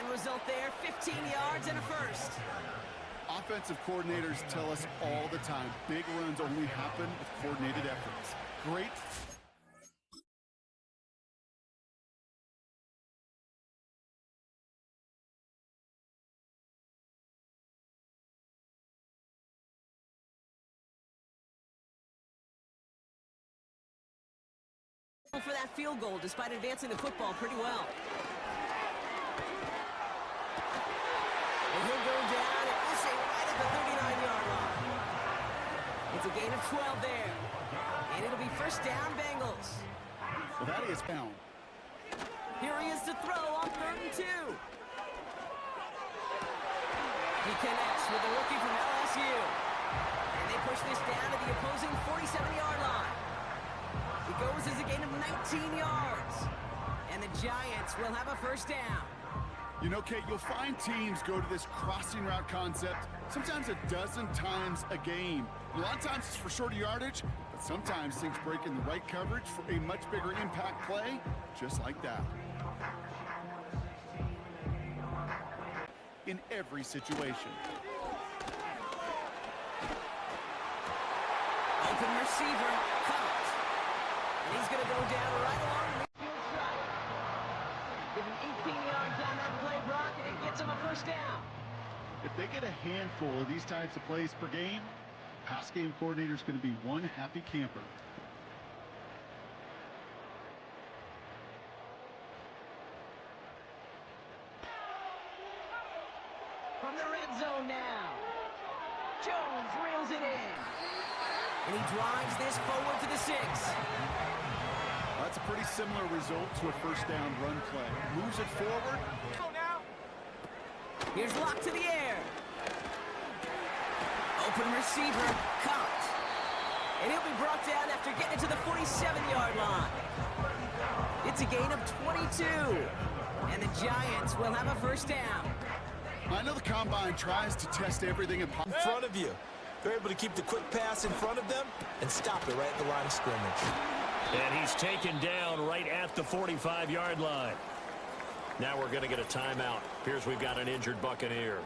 End result there, 15 yards and a first. Offensive coordinators tell us all the time, big runs only happen with coordinated efforts. Great. For that field goal, despite advancing the football pretty well. And he'll go down, and we'll say right at the 39-yard line. It's a gain of 12 there. And it'll be first down, Bengals. Well, that is found. Here he is to throw on 3rd and 2. He connects with the rookie from LSU. And they push this down to the opposing 47-yard line. It goes as a gain of 19 yards. And the Giants will have a first down. You know, Kate, you'll find teams go to this crossing route concept sometimes a dozen times a game. A lot of times it's for shorter yardage, but sometimes things break in the right coverage for a much bigger impact play, just like that. In every situation. Open receiver, caught. And he's going to go down right along the midfield side. Give him 18 yards on that play, Brock, and it gets him a first down. If they get a handful of these types of plays per game, pass game coordinator is going to be one happy camper. From the red zone now. Jones reels it in. And he drives this forward to the 6. That's a pretty similar result to a first down run play. Moves it forward. Go now. Here's Lock to the air. Open receiver, caught. And he'll be brought down after getting it to the 47-yard line. It's a gain of 22. And the Giants will have a first down. I know the combine tries to test everything in front of you. They're able to keep the quick pass in front of them and stop it right at the line of scrimmage. And he's taken down right at the 45-yard line. Now we're going to get a timeout. Appears we've got an injured Buccaneer.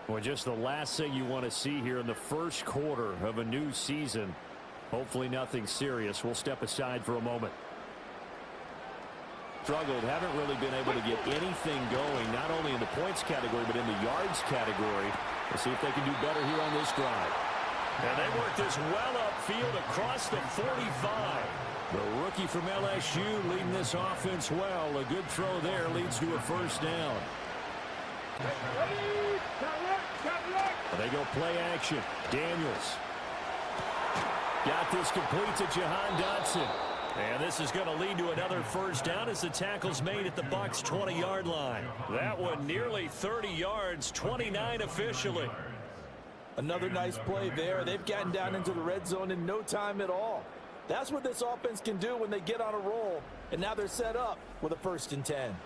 Well, just the last thing you want to see here in the first quarter of a new season. Hopefully nothing serious. We'll step aside for a moment. Struggled, haven't really been able to get anything going, not only in the points category, but in the yards category. We'll see if they can do better here on this drive. And they work this well upfield across the 45. The rookie from LSU leading this offense well. A good throw there leads to a first down. And they go play action. Daniels. Got this complete to Jahan Dotson. And this is going to lead to another first down as the tackle's made at the Bucs' 20-yard line. That one nearly 30 yards, 29 officially. Another nice play there. They've gotten down into the red zone in no time at all. That's what this offense can do when they get on a roll. And now they're set up with a 1st and 10.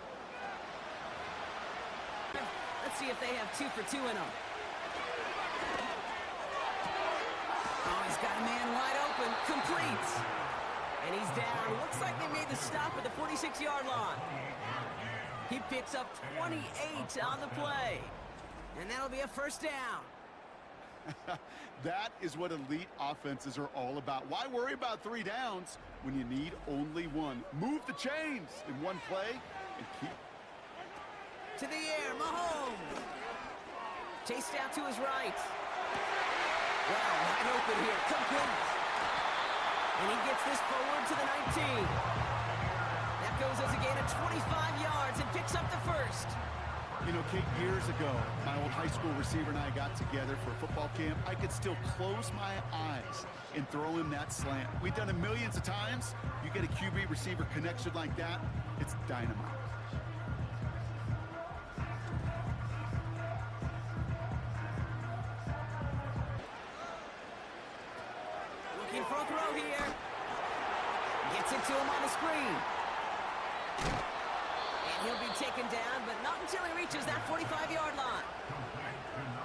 Let's see if they have 2 for 2 in them. Oh, he's got a man wide open. Complete. And he's down. Looks like they made the stop at the 46-yard line. He picks up 28 on the play. And that'll be a first down. That is what elite offenses are all about. Why worry about 3 downs when you need only 1? Move the chains in one play and keep. To the air, Mahomes. Chased out to his right. Wow, wide open here. Complete. And he gets this forward to the 19. That goes as a gain of 25 yards and picks up the first. You know, Kate, years ago, my old high school receiver and I got together for a football camp. I could still close my eyes and throw him that slant. We've done it millions of times. You get a QB receiver connection like that, it's dynamite. Looking for a throw here. Gets it to him on the screen. And he'll be taken down, but not until he reaches that 45-yard line.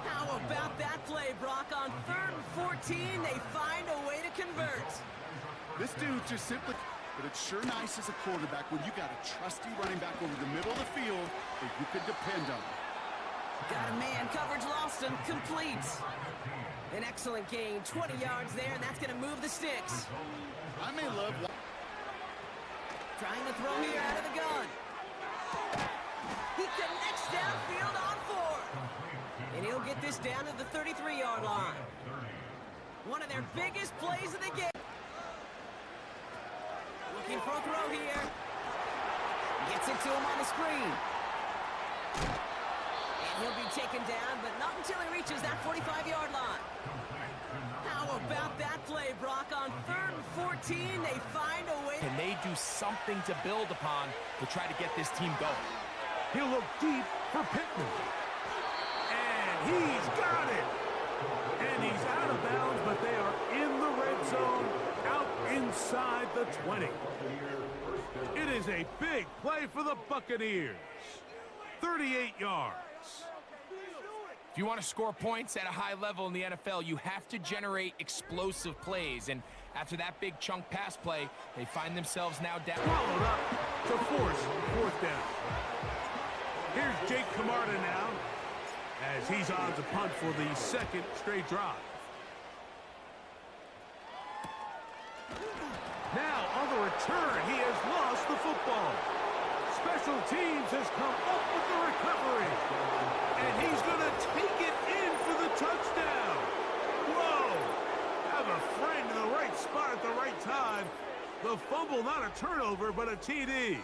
How about that play, Brock? On 3rd and 14, they find a way to convert. This dude's just simply, but it's sure nice as a quarterback when you got a trusty running back over the middle of the field that you can depend on. Got a man, coverage lost him, complete. An excellent gain, 20 yards there, and that's going to move the sticks. I may love... Trying to throw here out of the gun. He connects downfield on 4. And he'll get this down to the 33-yard line. One of their biggest plays of the game. Looking for a throw here. Gets it to him on the screen. And he'll be taken down, but not until he reaches that 45-yard line. How about that play, Brock? On 3rd and 14, they find a way. Can they do something to build upon to try to get this team going? He'll look deep for Pittman. And he's got it. And he's out of bounds, but they are in the red zone, out inside the 20. It is a big play for the Buccaneers. 38 yards. If you want to score points at a high level in the NFL, you have to generate explosive plays. And after that big chunk pass play, they find themselves now down. Followed up to force 4th down. Here's Jake Camarda now, as he's on to punt for the 2nd straight drive. Now, on the return, he has lost the football. Special teams has come up with the recovery. And he's going to take it in for the touchdown. Whoa! Have a friend in the right spot at the right time. The fumble, not a turnover, but a TD.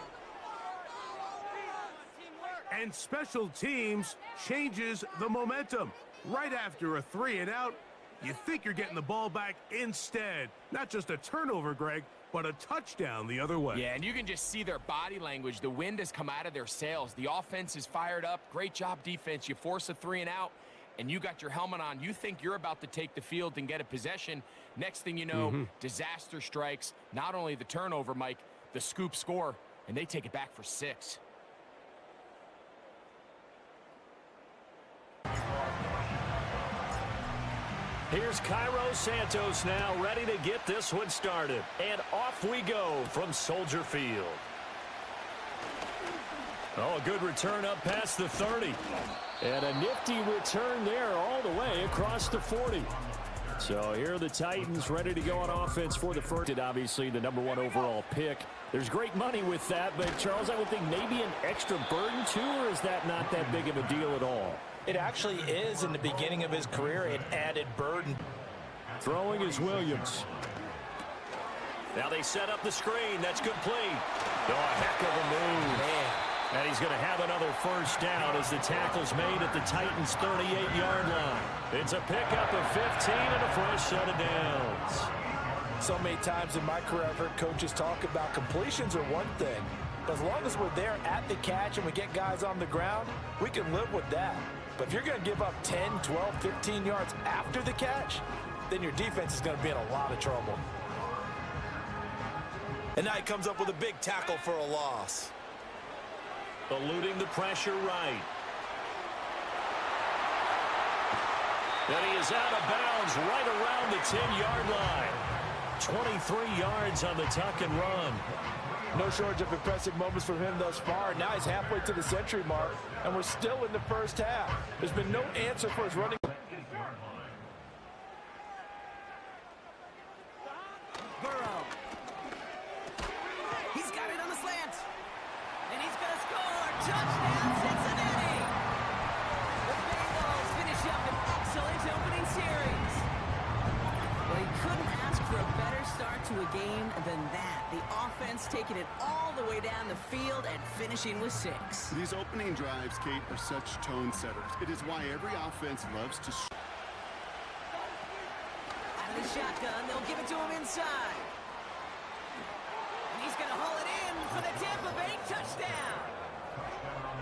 And special teams changes the momentum. Right after a 3-and-out, you think you're getting the ball back instead. Not just a turnover, Greg, but a touchdown the other way. Yeah, and you can just see their body language. The wind has come out of their sails. The offense is fired up. Great job, defense. You force a 3-and-out, and you got your helmet on. You think you're about to take the field and get a possession. Next thing you know, disaster strikes. Not only the turnover, Mike, the scoop score, and they take it back for 6. Here's Cairo Santos now, ready to get this one started. And off we go from Soldier Field. Oh, a good return up past the 30. And a nifty return there all the way across the 40. So here are the Titans ready to go on offense for the first. Obviously, the #1 overall pick. There's great money with that, but Charles, I would think maybe an extra burden too, or is that not that big of a deal at all? It actually is in the beginning of his career, an added burden. Throwing is Williams. Now they set up the screen. That's complete. Oh, a heck of a move. Man. And he's going to have another first down as the tackle's made at the Titans' 38-yard line. It's a pickup of 15 and a fresh set of downs. So many times in my career, I've heard coaches talk about completions are one thing. But as long as we're there at the catch and we get guys on the ground, we can live with that. But if you're going to give up 10, 12, 15 yards after the catch, then your defense is going to be in a lot of trouble. And now he comes up with a big tackle for a loss. Eluding the pressure right. And he is out of bounds right around the 10-yard line. 23 yards on the tuck and run. No shortage of impressive moments from him thus far. Now he's halfway to the century mark, and we're still in the first half. There's been no answer for his running. Burrow. He's got it on the slant. And he's going to score. Touchdown, Cincinnati. The Bengals finish up an excellent opening series. Well, he couldn't ask for a better start to a game than that. The offense taking it all the way down the field and finishing with 6. These opening drives, Kate, are such tone setters. It is why every offense loves to... Out of the shotgun, they'll give it to him inside. And he's going to haul it in for the Tampa Bay touchdown.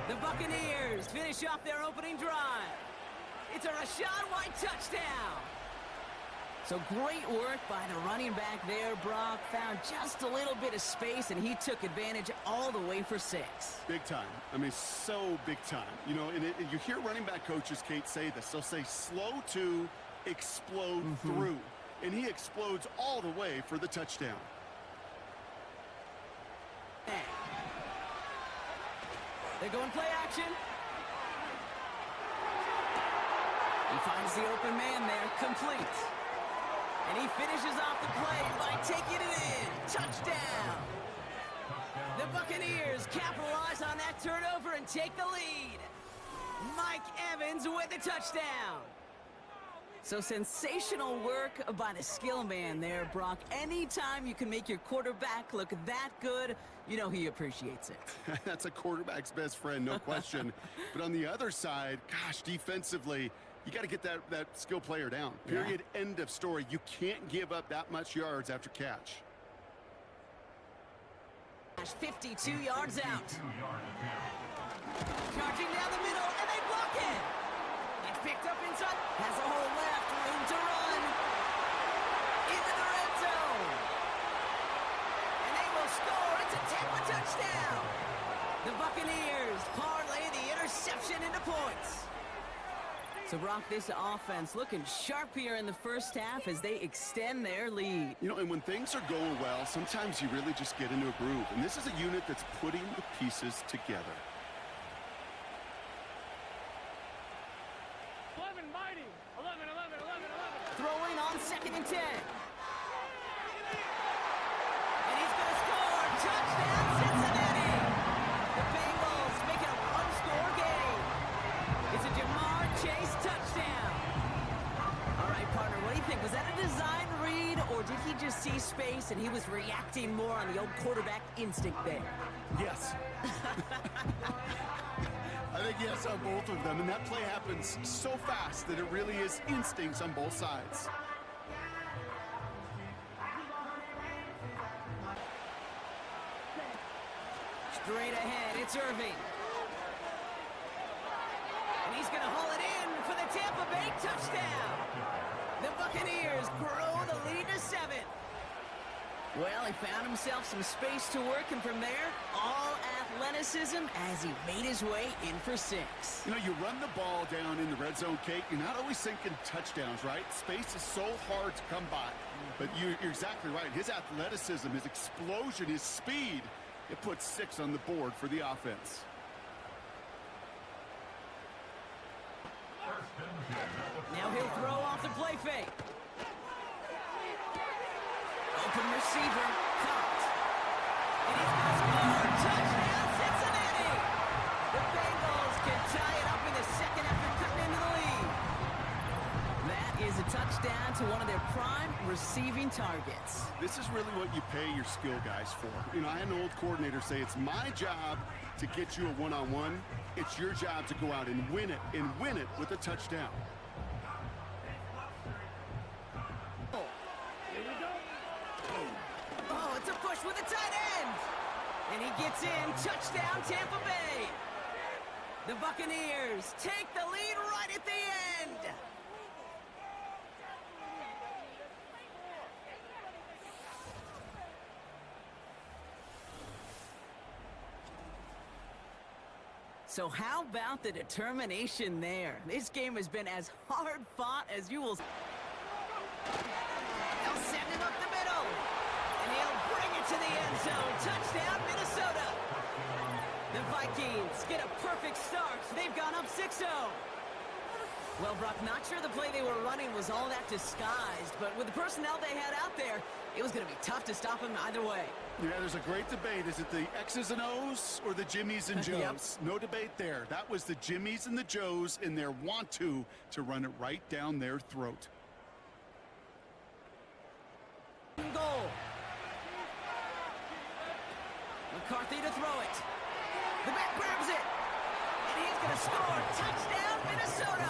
The Buccaneers finish off their opening drive. It's a Rachaad White touchdown. So great work by the running back there, Brock. Found just a little bit of space, and he took advantage all the way for 6. Big time. I mean, so big time. You know, and you hear running back coaches, Kate, say this. They'll say slow to explode through. And he explodes all the way for the touchdown. They're going play action. He finds the open man there, complete. And he finishes off the play by taking it in. Touchdown! The Buccaneers capitalize on that turnover and take the lead. Mike Evans with the touchdown. So sensational work by the skill man there, Brock. Anytime you can make your quarterback look that good, you know he appreciates it. That's a quarterback's best friend, no question. But on the other side, gosh, defensively, you got to get that skill player down. Period. Yeah. End of story. You can't give up that much yards after catch. 52 yards out. Charging down the middle, and they block it. It's picked up inside. Has a hole left. Room to run. Into the red zone. And they will score. It's a Tampa touchdown. The Buccaneers parlay the interception into points. So, Brock, this offense looking sharp here in the first half as they extend their lead. You know, and when things are going well, sometimes you really just get into a groove. And this is a unit that's putting the pieces together. 11, mighty. 11. Throwing on 2nd and 10. And he's going to score. Touchdown, Cincinnati. The Bengals make it a one-score game. It's a Jamar Chase touchdown. All right, partner, what do you think? Was that a design read, or did he just see space and he was reacting more on the old quarterback instinct there? Yes. I think yes on both of them, and that play happens so fast that it really is instincts on both sides. Straight ahead, it's Irving. And he's going to haul it in for the Tampa Bay touchdown. The Buccaneers grow the lead to 7. Well, he found himself some space to work, and from there, all athleticism as he made his way in for 6. You know, you run the ball down in the red zone, Kate, you're not always thinking touchdowns, right? Space is so hard to come by. But you're exactly right. His athleticism, his explosion, his speed, it puts 6 on the board for the offense. Now he'll throw off the play fake. Open receiver, caught. And he's going to score. Touchdown, Cincinnati! The Bengals can tie it up in the second after cutting into the lead. That is a touchdown to one of their prime receiving targets. This is really what you pay your skill guys for. You know, I had an old coordinator say, it's my job to get you a one-on-one. It's your job to go out and win it with a touchdown. Oh, it's a push with a tight end. And he gets in. Touchdown, Tampa Bay. The Buccaneers take the lead right at the end. So how about the determination there? This game has been as hard fought as you will. They'll send him up the middle. And he'll bring it to the end zone. Touchdown, Minnesota. The Vikings get a perfect start. They've gone up 6-0. Well, Brock, not sure the play they were running was all that disguised, but with the personnel they had out there, it was going to be tough to stop him either way. Yeah, there's a great debate. Is it the X's and O's or the Jimmies and Joes? Yep. No debate there. That was the Jimmies and the Joes in their want-to run it right down their throat. Goal. McCarthy to throw it. The back grabs it. And he's going to score. Touchdown, Minnesota.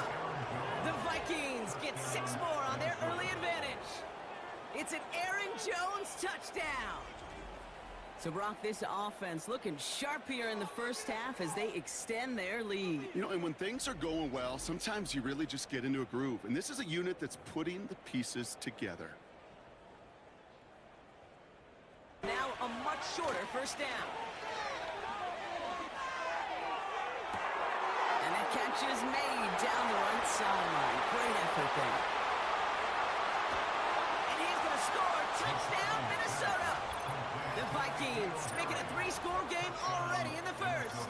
The Vikings get 6 more on their early advantage. It's an Aaron Jones touchdown. So, Brock, this offense looking sharp here in the first half as they extend their lead. You know, and when things are going well, sometimes you really just get into a groove. And this is a unit that's putting the pieces together. Now a much shorter first down. And that catch is made down the right sideline. Great effort there. And he's going to score. Touchdown, Minnesota. The Vikings Vikings, making a 3-score game already in the first.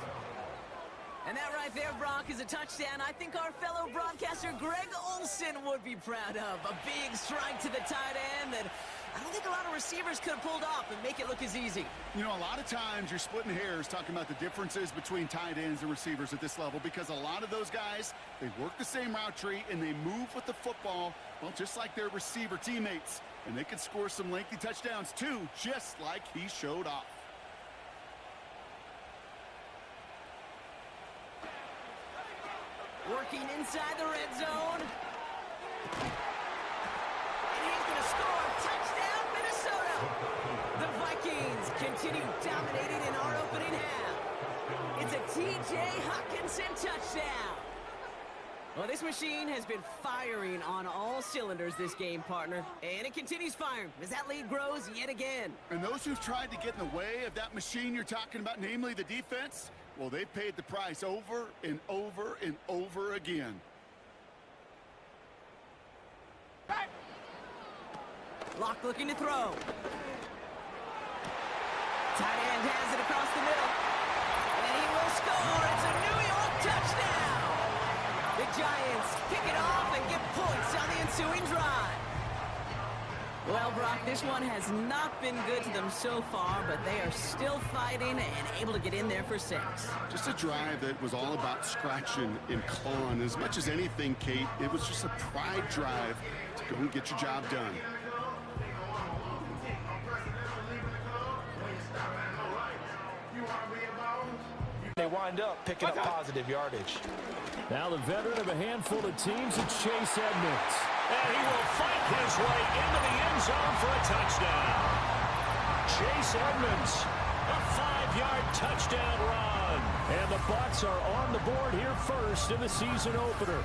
And that right there, Brock, is a touchdown I think our fellow broadcaster Greg Olson would be proud of. A big strike to the tight end that I don't think a lot of receivers could have pulled off and make it look as easy. You know, a lot of times you're splitting hairs talking about the differences between tight ends and receivers at this level because a lot of those guys, they work the same route tree and they move with the football, well, just like their receiver teammates. And they can score some lengthy touchdowns too, just like he showed off. Working inside the red zone. And he's going to score. Touchdown, Minnesota. The Vikings continue dominating in our opening half. It's a T.J. Hockenson touchdown. Well, this machine has been firing on all cylinders this game, partner. And it continues firing as that lead grows yet again. And those who've tried to get in the way of that machine you're talking about, namely the defense, well, they've paid the price over and over and over again. Locke looking to throw. Tight end has it across the middle. And he will score. It's a New York touchdown. The Giants pick it off and get points on the ensuing drive. Well, Brock, this one has not been good to them so far, but they are still fighting and able to get in there for 6. Just a drive that was all about scratching and clawing. As much as anything, Kate, it was just a pride drive to go and get your job done. They wind up picking up positive yardage. Now the veteran of a handful of teams, it's Chase Edmonds. And he will fight his way into the end zone for a touchdown. Chase Edmonds, a 5-yard touchdown run. And the Bucs are on the board here first in the season opener.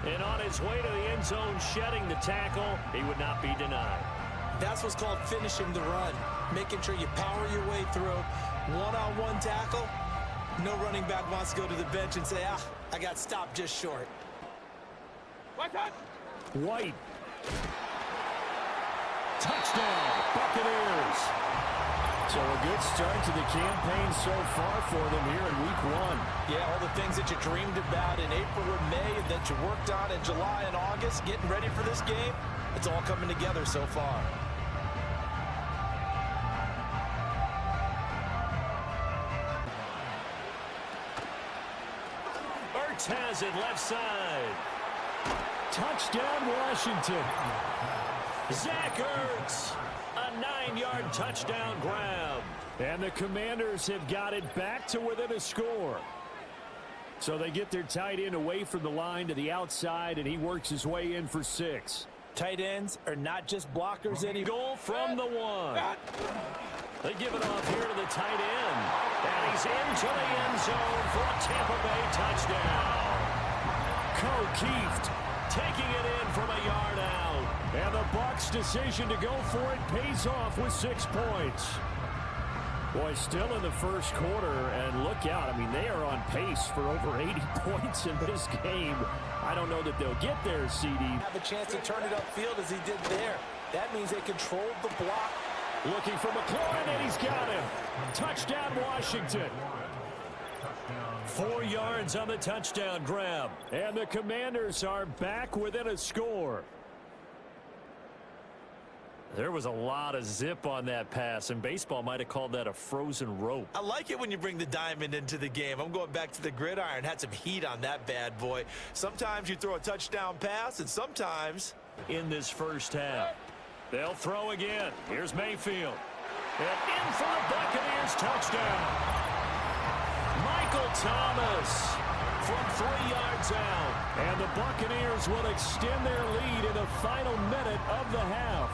And on his way to the end zone, shedding the tackle, he would not be denied. That's what's called finishing the run. Making sure you power your way through. One-on-one tackle. No running back wants to go to the bench and say, I got stopped just short. White. Touchdown, Buccaneers. So a good start to the campaign so far for them here in week 1. Yeah, all the things that you dreamed about in April and May and that you worked on in July and August, getting ready for this game, it's all coming together so far. Has it left side. Touchdown, Washington. Zach Ertz, a 9-yard touchdown grab. And the Commanders have got it back to within a score. So they get their tight end away from the line to the outside, and he works his way in for 6. Tight ends are not just blockers anymore. Goal from the 1. They give it off here to the tight end. And he's into the end zone for a Tampa Bay touchdown. Keeft taking it in from a yard out. And the Bucs' decision to go for it pays off with 6 points. Boy, still in the first quarter, and look out. I mean, they are on pace for over 80 points in this game. I don't know that they'll get there, CD. Have a chance to turn it upfield as he did there. That means they controlled the block. Looking for McLaurin, and he's got him. Touchdown, Washington. 4 yards on the touchdown grab. And the Commanders are back within a score. There was a lot of zip on that pass, and baseball might have called that a frozen rope. I like it when you bring the diamond into the game. I'm going back to the gridiron. Had some heat on that bad boy. Sometimes you throw a touchdown pass, and sometimes... In this first half. They'll throw again. Here's Mayfield. And in for the Buccaneers touchdown. Michael Thomas from 3 yards out. And the Buccaneers will extend their lead in the final minute of the half.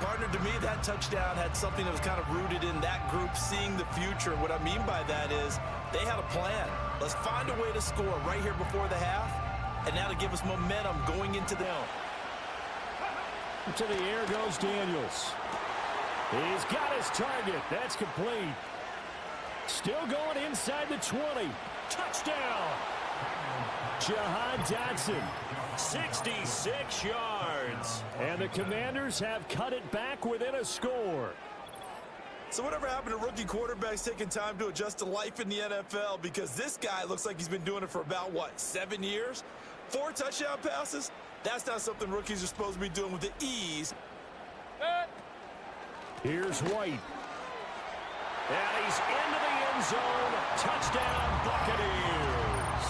Partner, to me, that touchdown had something that was kind of rooted in that group seeing the future. What I mean by that is they had a plan. Let's find a way to score right here before the half, and now to give us momentum going into the... To the air goes Daniels. He's got his target. That's complete. Still going inside the 20. Touchdown. Jahan Dotson. 66 yards. And the Commanders have cut it back within a score. So whatever happened to rookie quarterbacks taking time to adjust to life in the NFL? Because this guy looks like he's been doing it for about, what, 7 years? 4 touchdown passes? That's not something rookies are supposed to be doing with the ease. Here's White. And he's into the end zone. Touchdown, Buccaneers.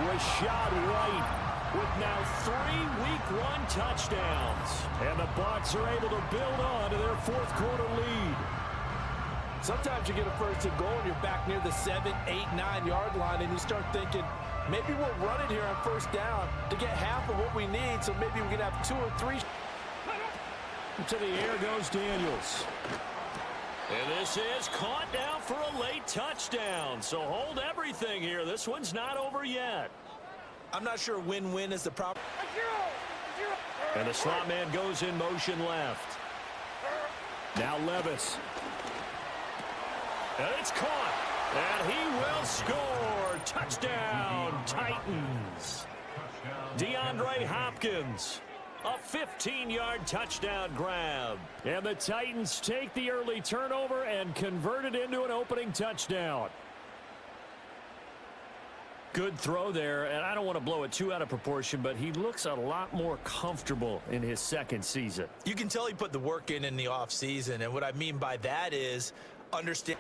Rashad White with now 3 Week 1 touchdowns. And the Bucs are able to build on to their 4th quarter lead. Sometimes you get a first and goal and you're back near the 7, 8, 9 yard line and you start thinking, maybe we'll run it here on first down to get half of what we need, so maybe we can have 2 or 3. To the air goes Daniels. And this is caught now for a late touchdown. So hold everything here. This one's not over yet. I'm not sure win-win is the proper. And the slot man goes in motion left. Now Levis. And it's caught. And he will score. Touchdown, Titans. DeAndre Hopkins. A 15-yard touchdown grab. And the Titans take the early turnover and convert it into an opening touchdown. Good throw there, and I don't want to blow it too out of proportion, but he looks a lot more comfortable in his 2nd season. You can tell he put the work in the offseason, and what I mean by that is understand.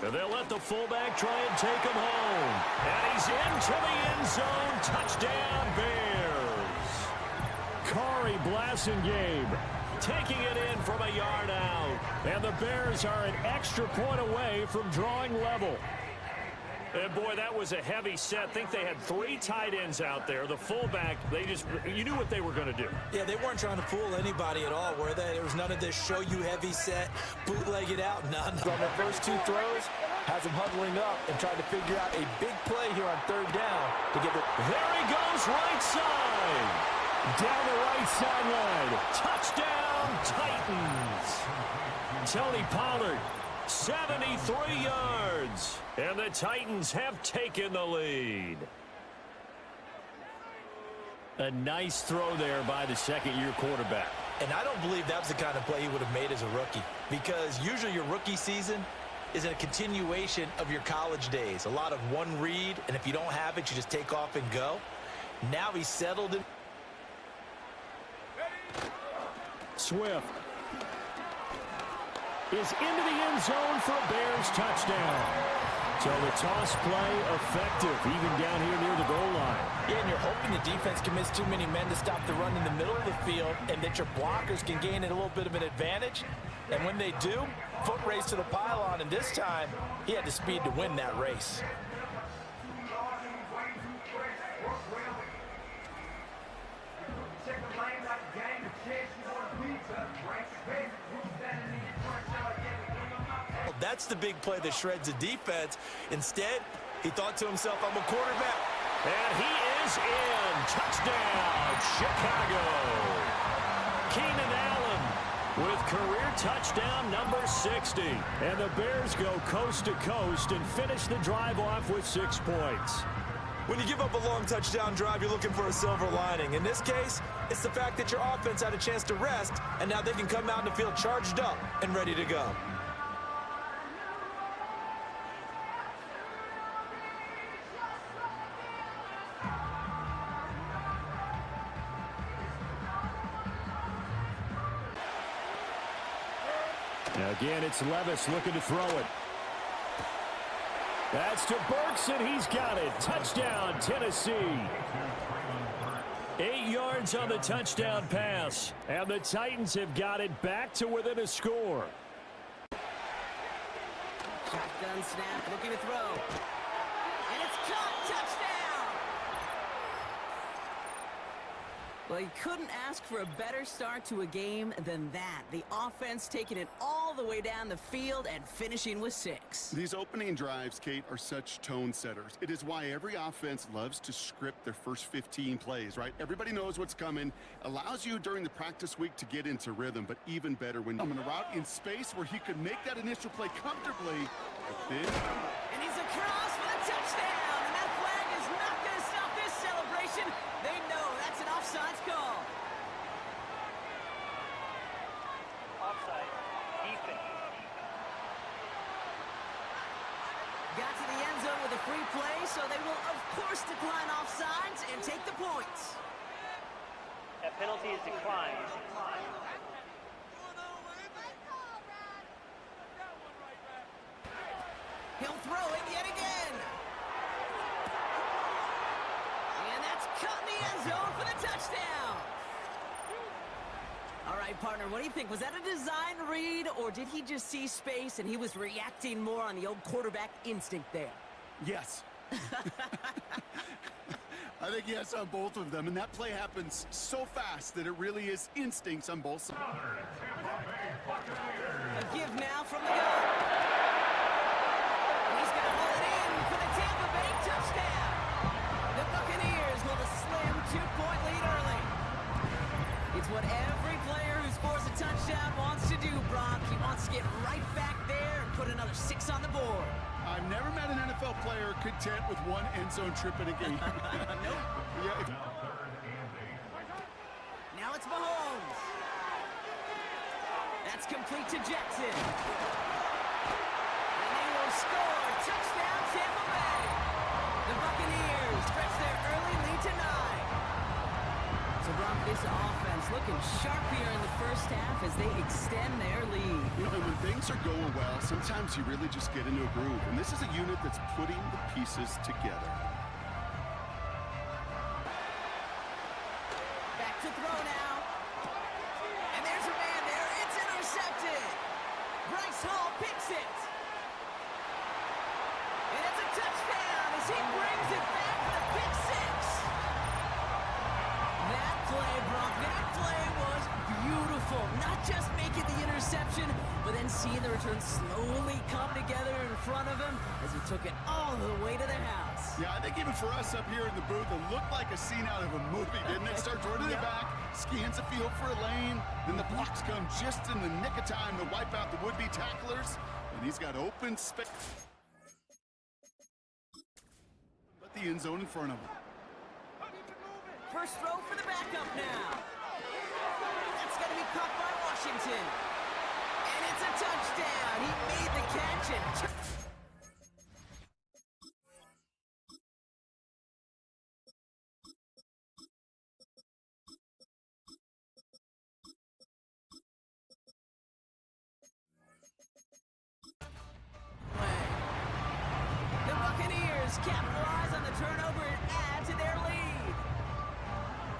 And they'll let the fullback try and take him home. And he's into the end zone. Touchdown, Bears. Kari Blasingame taking it in from a yard out. And the Bears are an extra point away from drawing level. And boy, that was a heavy set. I think they had 3 tight ends out there. The fullback, you knew what they were going to do. Yeah, they weren't trying to fool anybody at all, were they? There was none of this show you heavy set, bootleg it out, none. On the first 2 throws, has him huddling up and trying to figure out a big play here on 3rd down to get it. There he goes, right side. Down the right sideline. Touchdown, Titans. Tony Pollard. 73 yards. And the Titans have taken the lead. A nice throw there by the 2nd-year quarterback. And I don't believe that was the kind of play he would have made as a rookie. Because usually your rookie season is a continuation of your college days. A lot of one read, and if you don't have it, you just take off and go. Now he's settled in. Swift is into the end zone for a Bears touchdown. So the toss play effective, even down here near the goal line. Yeah, and you're hoping the defense can miss too many men to stop the run in the middle of the field and that your blockers can gain a little bit of an advantage. And when they do, foot race to the pylon, and this time he had the speed to win that race. That's the big play that shreds the defense. Instead, he thought to himself, I'm a quarterback. And he is in. Touchdown, Chicago. Keenan Allen with career touchdown number 60. And the Bears go coast to coast and finish the drive off with 6 points. When you give up a long touchdown drive, you're looking for a silver lining. In this case, it's the fact that your offense had a chance to rest, and now they can come out in the field charged up and ready to go. Now again, it's Levis looking to throw it. That's to Burks, and he's got it. Touchdown, Tennessee. 8 yards on the touchdown pass. And the Titans have got it back to within a score. Shotgun snap, looking to throw. And it's caught. Touchdown! Well, you couldn't ask for a better start to a game than that. The offense taking it all the way down the field and finishing with 6. These opening drives, Kate, are such tone setters. It is why every offense loves to script their first 15 plays, right? Everybody knows what's coming. Allows you during the practice week to get into rhythm, but even better when I'm in a route in space where he could make that initial play comfortably. And he's across for the touchdown. And that flag is not going to stop this celebration. They know that's an offsides call. Offside. free play, so they will, of course, decline offsides and take the points. That penalty is declined. He'll throw it yet again. And that's caught in the end zone for the touchdown. All right, partner, what do you think? Was that a design read, or did he just see space and he was reacting more on the old quarterback instinct there? Yes. I think yes on both of them, and that play happens so fast that it really is instincts on both sides. A give now from the gun. And he's going to haul it in for the Tampa Bay touchdown. The Buccaneers hold a slim 2-point lead early. It's what every player who scores a touchdown wants to do, Brock. He wants to get right back there and put another 6 on the board. I've never met an NFL player content with one end zone trip in a game. Nope. Yeah. Now it's Mahomes. That's complete to Jackson. And they will score. Touchdown, Tampa Bay. The Buccaneers stretch their early lead to 9. So, Brock, this offense looking sharp here in the first half as they extend their lead. You know, and when things are going well, sometimes you really just get into a groove. And this is a unit that's putting the pieces together. Back to throw now. And there's a man there. It's intercepted. Bryce Hall picks it. And it's a touchdown as he brings it back for the pick 6. That play, Brock, that play was beautiful. Not just making the interception, but then seeing the return slowly come together in front of him as he took it all the way to the house. Yeah, I think even for us up here in the booth, it looked like a scene out of a movie, didn't it? Starts running it back, scans the field for a lane, then the blocks come just in the nick of time to wipe out the would-be tacklers, and he's got open space. But the end zone in front of him. First throw for the backup now. That's going to be caught by Washington. And it's a touchdown. He made the catch and... The Buccaneers capitalize on the turnover and add to their lead.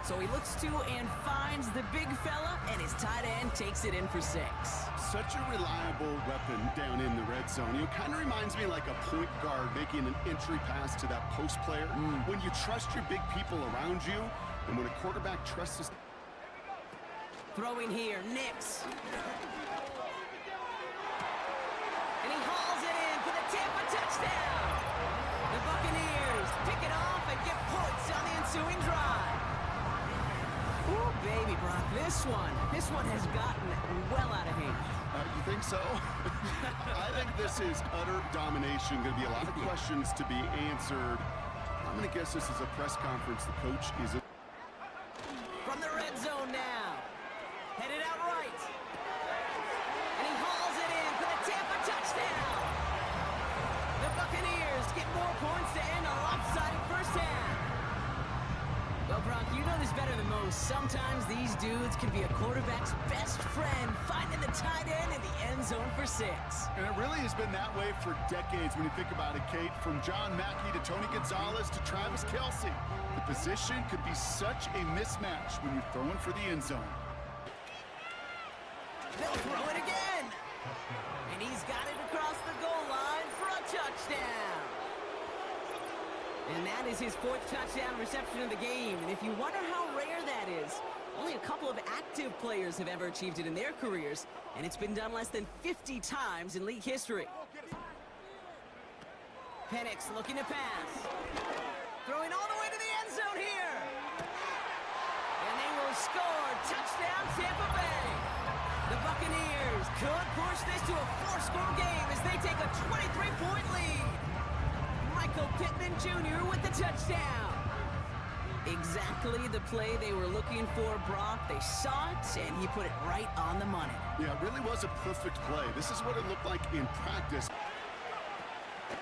So he looks to and finds the big fella, and his tight end takes it in for 6. Such a reliable weapon down in the red zone. It kind of reminds me like a point guard making an entry pass to that post player. When you trust your big people around you, and when a quarterback trusts his... Throwing here, Nix. And he hauls it in for the Tampa touchdown. The Buccaneers pick it off and get points on the ensuing drive. Ooh, baby, Brock, this one has gotten well out of hand. You think so? I think this is utter domination. Going to be a lot of questions to be answered. I'm going to guess this is a press conference. The coach is... From the red zone now. Headed out right. And he hauls it in for the Tampa touchdown. The Buccaneers get more points to end a lopsided first half. Well, Brock, you know this better than most. Sometimes these dudes can be a quarterback's best friend, finding the tight end in the end zone for 6. And it really has been that way for decades when you think about it, Kate. From John Mackey to Tony Gonzalez to Travis Kelce. The position could be such a mismatch when you're throwing for the end zone. They'll throw it again. And he's got it across the goal line for a touchdown. And that is his 4th touchdown reception of the game. And if you wonder how rare that is, only a couple of active players have ever achieved it in their careers, and it's been done less than 50 times in league history. Penix looking to pass. Throwing all the way to the end zone here. And they will score. Touchdown, Tampa Bay. The Buccaneers could push this to a 4-score game as they take a 23-point lead. Michael Pittman Jr. with the touchdown. Exactly the play they were looking for, Brock. They saw it, and he put it right on the money. Yeah, it really was a perfect play. This is what it looked like in practice.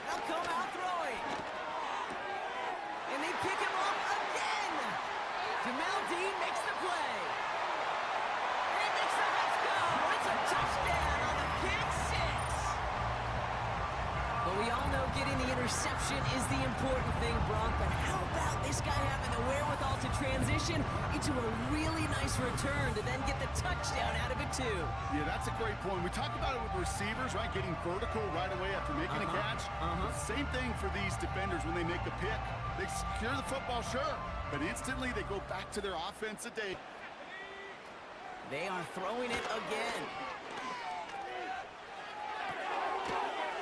They'll come out throwing. play. And he makes the let's go. It's a touchdown on the pick six. But we all know getting the interception is the important thing, Brock. But how about this guy having the wherewithal to transition into a really nice return to then get the touchdown out of it, too? Yeah, that's a great point. We talk about it with receivers, right? Getting vertical right away after making a catch. Same thing for these defenders when they make the pick. They secure the football, sure, but instantly they go back to their offense a day. They are throwing it again.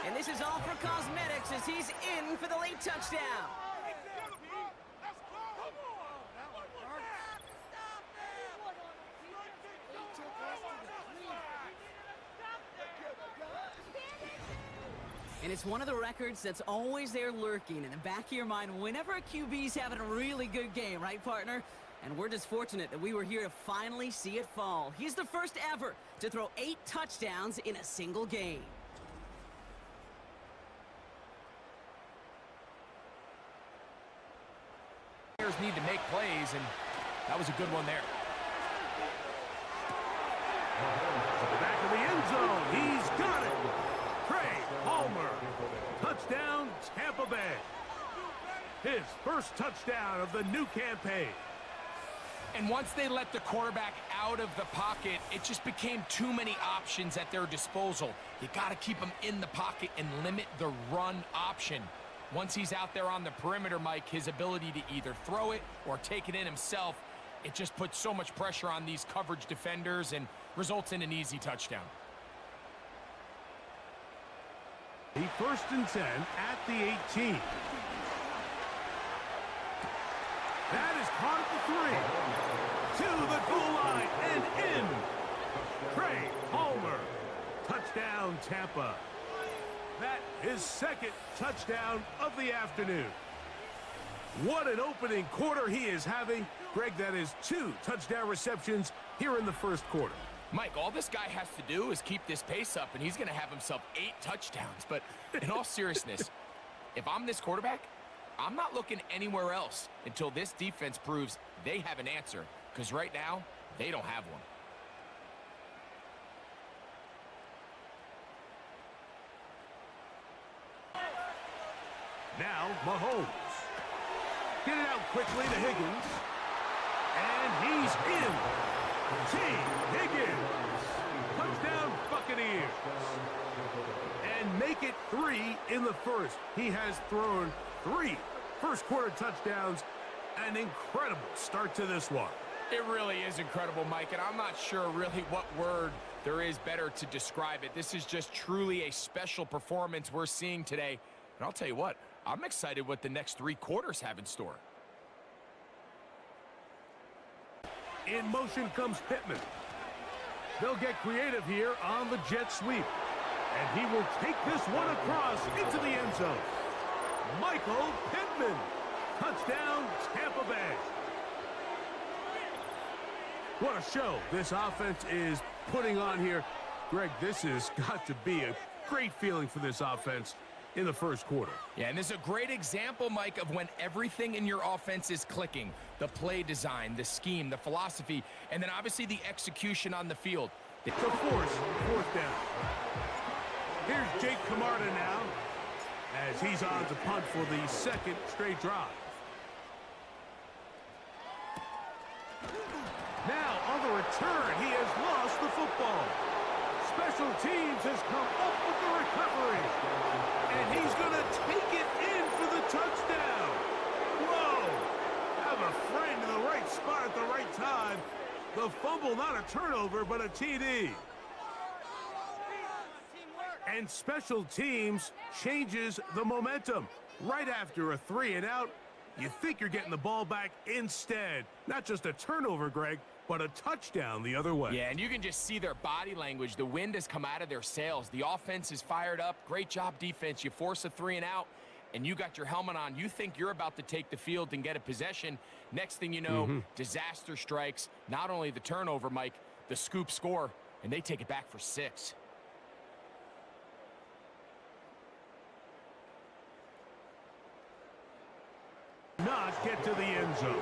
And this is all for cosmetics as he's in for the late touchdown. And it's one of the records that's always there lurking in the back of your mind whenever a QB's having a really good game, right, partner? And we're just fortunate that we were here to finally see it fall. He's the first ever to throw 8 touchdowns in a single game. Players need to make plays, and that was a good one there. Back of the end zone. He's got it. Palmer. Touchdown, Tampa Bay. His first touchdown of the new campaign. And once they let the quarterback out of the pocket, it just became too many options at their disposal. You got to keep him in the pocket and limit the run option. Once he's out there on the perimeter, Mike, his ability to either throw it or take it in himself, it just puts so much pressure on these coverage defenders and results in an easy touchdown. The 1st and 10 at the 18. That is caught at the 3. To the goal line and in. Trey Palmer. Touchdown, Tampa. That is 2nd touchdown of the afternoon. What an opening quarter he is having. Greg, that is 2 touchdown receptions here in the 1st quarter. Mike, all this guy has to do is keep this pace up, and he's going to have himself 8 touchdowns. But in all seriousness, if I'm this quarterback, I'm not looking anywhere else until this defense proves they have an answer, because right now, they don't have one. Now, Mahomes. Get it out quickly to Higgins. And he's in. T. Higgins. Touchdown, Buccaneers. And make it 3 in the 1st. He has thrown 3 first-quarter touchdowns. An incredible start to this one. It really is incredible, Mike, and I'm not sure really what word there is better to describe it. This is just truly a special performance we're seeing today. And I'll tell you what, I'm excited what the next 3 quarters have in store. In motion comes Pittman. They'll get creative here on the jet sweep. And he will take this one across into the end zone. Michael Pittman. Touchdown, Tampa Bay. What a show this offense is putting on here. Greg, this has got to be a great feeling for this offense in the 1st quarter. Yeah, and this is a great example, Mike, of when everything in your offense is clicking. The play design, the scheme, the philosophy, and then obviously the execution on the field. To force 4th down. Here's Jake Camarda now as he's on to punt for the 2nd straight drive. Now on the return, he has lost the football. Special teams has come up with the recovery. And he's going to take it in for the touchdown. Whoa! Have a friend in the right spot at the right time. The fumble, not a turnover, but a TD. And special teams changes the momentum. Right after a 3 and out, you think you're getting the ball back instead. Not just a turnover, Greg, but a touchdown the other way. Yeah, and you can just see their body language. The wind has come out of their sails. The offense is fired up. Great job, defense. You force a 3 and out, and you got your helmet on. You think you're about to take the field and get a possession. Next thing you know, disaster strikes. Not only the turnover, Mike, the scoop score, and they take it back for 6. Not get to the end zone.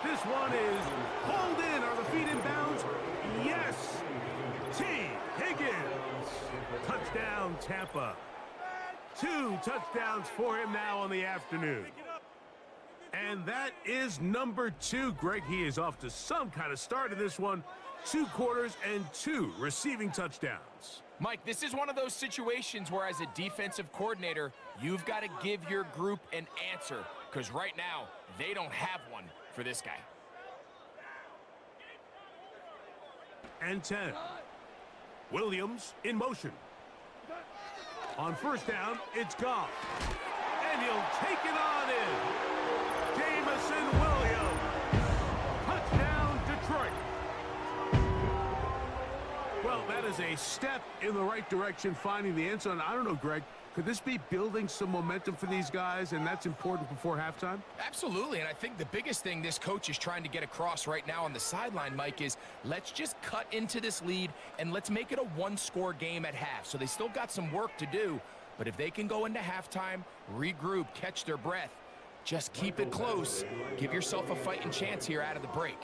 This one is hauled in. Are the feet in bounds? Yes. T. Higgins. Touchdown, Tampa. 2 touchdowns for him now on the afternoon. And that is number 2. Greg, he is off to some kind of start in this one. 2 quarters and 2 receiving touchdowns. Mike, this is one of those situations where as a defensive coordinator, you've got to give your group an answer, because right now, they don't have one for this guy. And 10. Williams in motion. On first down, it's Goff. And he'll take it on in. Jamison Williams. Touchdown, Detroit. Well, that is a step in the right direction, finding the end zone. I don't know, Greg, could this be building some momentum for these guys, and that's important before halftime? Absolutely, and I think the biggest thing this coach is trying to get across right now on the sideline, Mike, is let's just cut into this lead and let's make it a one-score game at half. So they still got some work to do, but if they can go into halftime, regroup, catch their breath, just keep it close, give yourself a fighting chance here out of the break.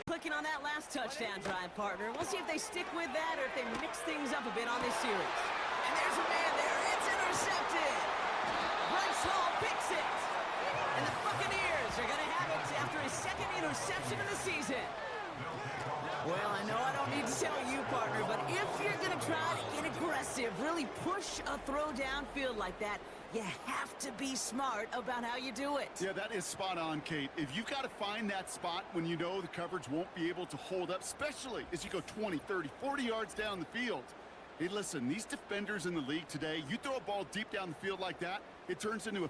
Clicking on that last touchdown drive, partner. We'll see if they stick with that or if they mix things up a bit on this series. And there's a man there. It's intercepted. Bryce Hall picks it. And the Buccaneers are going to have it after his second interception of the season. Well, I know I don't need to tell you, partner, but if you're going to try to get aggressive, really push a throw downfield like that, you have to be smart about how you do it. Yeah, that is spot on, Kate. If you've got to find that spot when you know the coverage won't be able to hold up, especially as you go 20, 30, 40 yards down the field. Hey, listen, these defenders in the league today, you throw a ball deep down the field like that, it turns into a...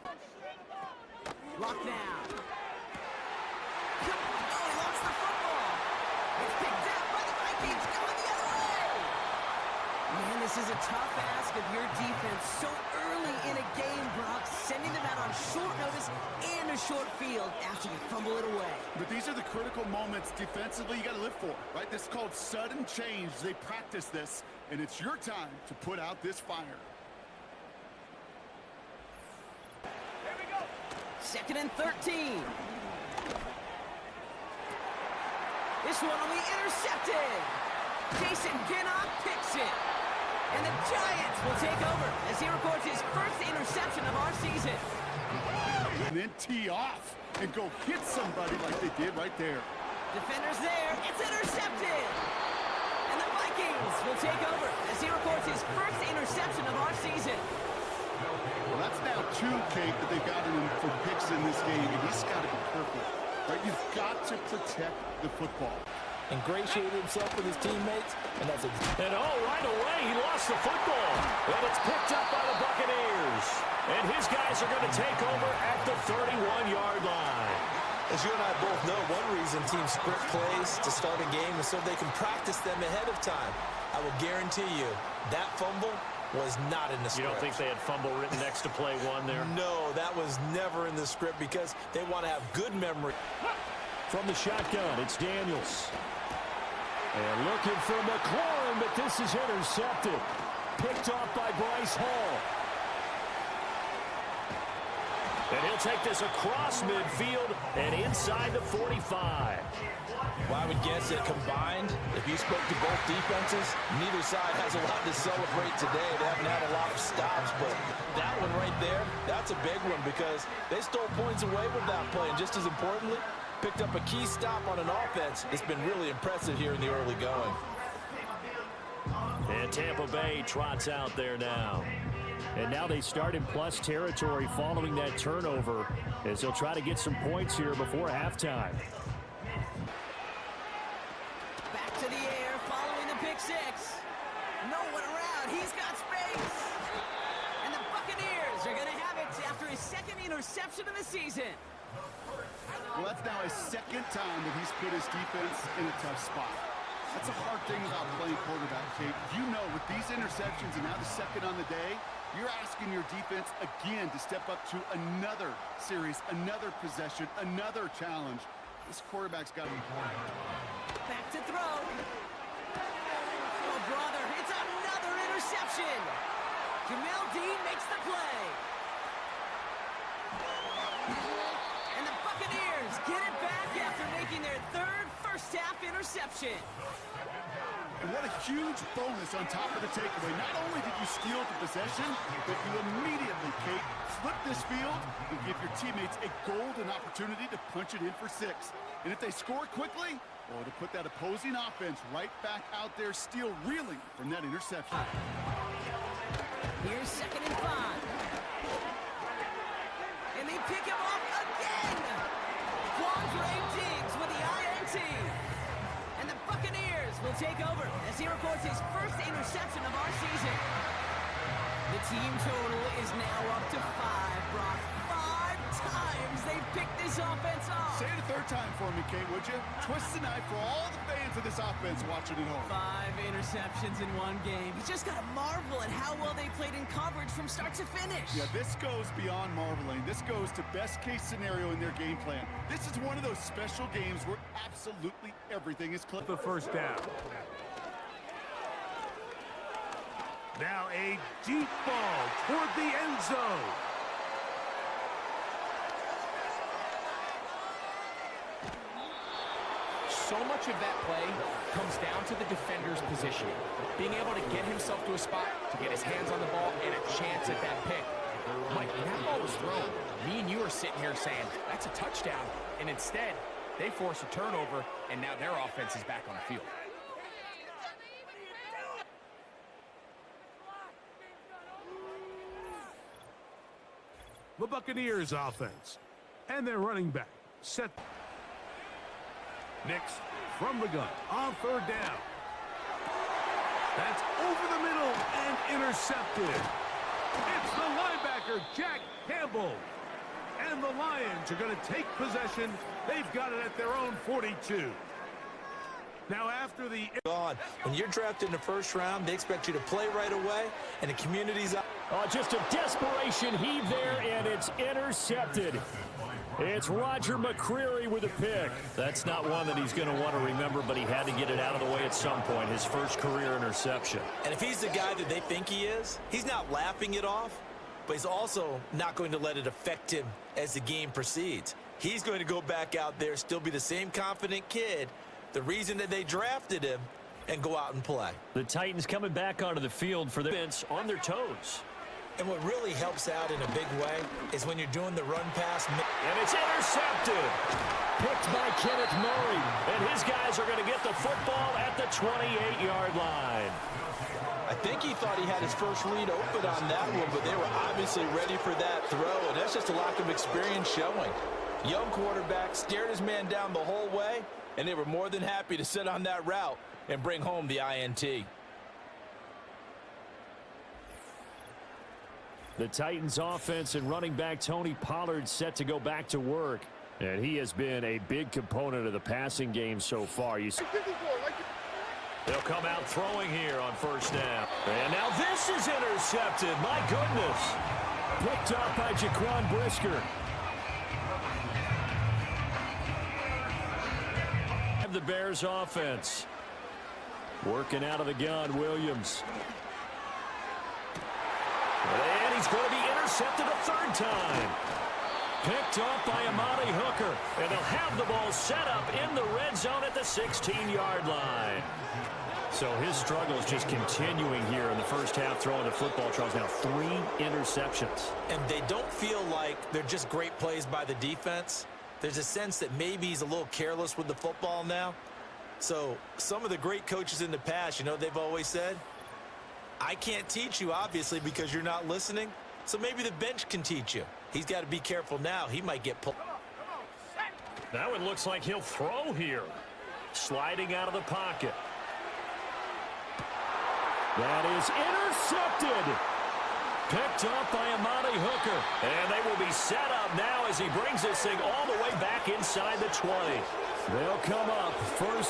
Lockdown. Oh, he lost the football. It's picked up by the Vikings going the other way. Man, this is a tough ask of your defense so early in a game, Brock, sending them out on short notice and a short field after you fumble it away. But these are the critical moments defensively you got to live for, right? This is called sudden change. They practice this, and it's your time to put out this fire. Second and 13. This one will be intercepted. Jason Kinnock picks it. And the Giants will take over as he records his first interception of our season. And then tee off and go hit somebody like they did right there. Defenders there. It's intercepted. And the Vikings will take over as he records his first interception of our season. Well, that's now 2, Kate, that they've gotten him for picks in this game, and he's got to be careful, right? You've got to protect the football. Ingratiated himself with his teammates, and that's And right away, he lost the football. And it's picked up by the Buccaneers. And his guys are going to take over at the 31-yard line. As you and I both know, one reason teams script plays to start a game is so they can practice them ahead of time. I will guarantee you that fumble was not in the script. You don't think they had fumble written next to play 1 there? No, that was never in the script because they want to have good memory. From the shotgun, it's Daniels. And looking for McLaurin, but this is intercepted. Picked off by Bryce Hall. And he'll take this across midfield and inside the 45. Well, I would guess that combined, if you spoke to both defenses, neither side has a lot to celebrate today. They haven't had a lot of stops, but that one right there, that's a big one because they stole points away with that play. And just as importantly, picked up a key stop on an offense that's been really impressive here in the early going. And Tampa Bay trots out there now. And now they start in plus territory following that turnover as they'll try to get some points here before halftime. Back to the air following the pick six. No one around. He's got space. And the Buccaneers are going to have it after his second interception of the season. Well, that's now his second time that he's put his defense in a tough spot. That's a hard thing about playing quarterback, Kate. You know, with these interceptions and now the second on the day, you're asking your defense again to step up to another series, another possession, another challenge. This quarterback's got to be hard. Back to throw. Oh, brother, it's another interception. Jamel Dean makes the play. And the Buccaneers get it back after making their third first-half interception. And what a huge bonus on top of the takeaway. Not only did you steal the possession, but you immediately, Kate, flip this field and give your teammates a golden opportunity to punch it in for 6. And if they score quickly, well, to put that opposing offense right back out there, still reeling from that interception. Here's 2nd and 5. And they pick him off again. Quandre Diggs with the INT. And the Buccaneers will take over as he records his first interception of our season. The team total is now up to 5, Brock. 5 times they've picked this offense off. Say it a third time for me, Kate, would you? Twist the knife for all the fans of this offense watching at home. 5 interceptions in one game. You just got to marvel at how well they played in coverage from start to finish. Yeah, this goes beyond marveling. This goes to best-case scenario in their game plan. This is one of those special games where absolutely everything is close. The first down. Now a deep ball toward the end zone. So much of that play comes down to the defender's positioning. Being able to get himself to a spot, to get his hands on the ball, and a chance at that pick. Mike, when that ball was thrown, me and you are sitting here saying, that's a touchdown. And instead, they force a turnover, and now their offense is back on the field. The Buccaneers offense. And their running back set. Next, from the gun, on 3rd down. That's over the middle and intercepted. It's the linebacker, Jack Campbell. And the Lions are going to take possession. They've got it at their own 42. Now after the... When you're drafted in the first round, they expect you to play right away, and the community's... Just a desperation heave there, and it's intercepted. It's Roger McCreary with a pick. That's not one that he's going to want to remember, but he had to get it out of the way at some point. His first career interception. And if he's the guy that they think he is, he's not laughing it off, but he's also not going to let it affect him as the game proceeds. He's going to go back out there, still be the same confident kid, the reason that they drafted him, and go out and play. The Titans coming back onto the field for the defense on their toes. And what really helps out in a big way is when you're doing the run pass. And it's intercepted. Picked by Kenneth Murray. And his guys are going to get the football at the 28-yard line. I think he thought he had his first read open on that one, but they were obviously ready for that throw, and that's just a lack of experience showing. Young quarterback stared his man down the whole way, and they were more than happy to sit on that route and bring home the INT. The Titans offense and running back Tony Pollard set to go back to work. And he has been a big component of the passing game so far. You see, they'll come out throwing here on 1st down. And now this is intercepted. My goodness. Picked up by Jaquan Brisker. The Bears offense. Working out of the gun, Williams. And he's going to be intercepted a 3rd time. Picked up by Amari Hooker. And they'll have the ball set up in the red zone at the 16-yard line. So his struggles just continuing here in the first half, throwing the football. Charles, now 3 interceptions. And they don't feel like they're just great plays by the defense. There's a sense that maybe he's a little careless with the football now. So some of the great coaches in the past, you know, they've always said, I can't teach you, obviously, because you're not listening. So maybe the bench can teach you. He's got to be careful now. He might get pulled. Now it looks like he'll throw here. Sliding out of the pocket. That is intercepted. Picked up by Amari Hooker. And they will be set up now as he brings this thing all the way back inside the 20. They'll come up first.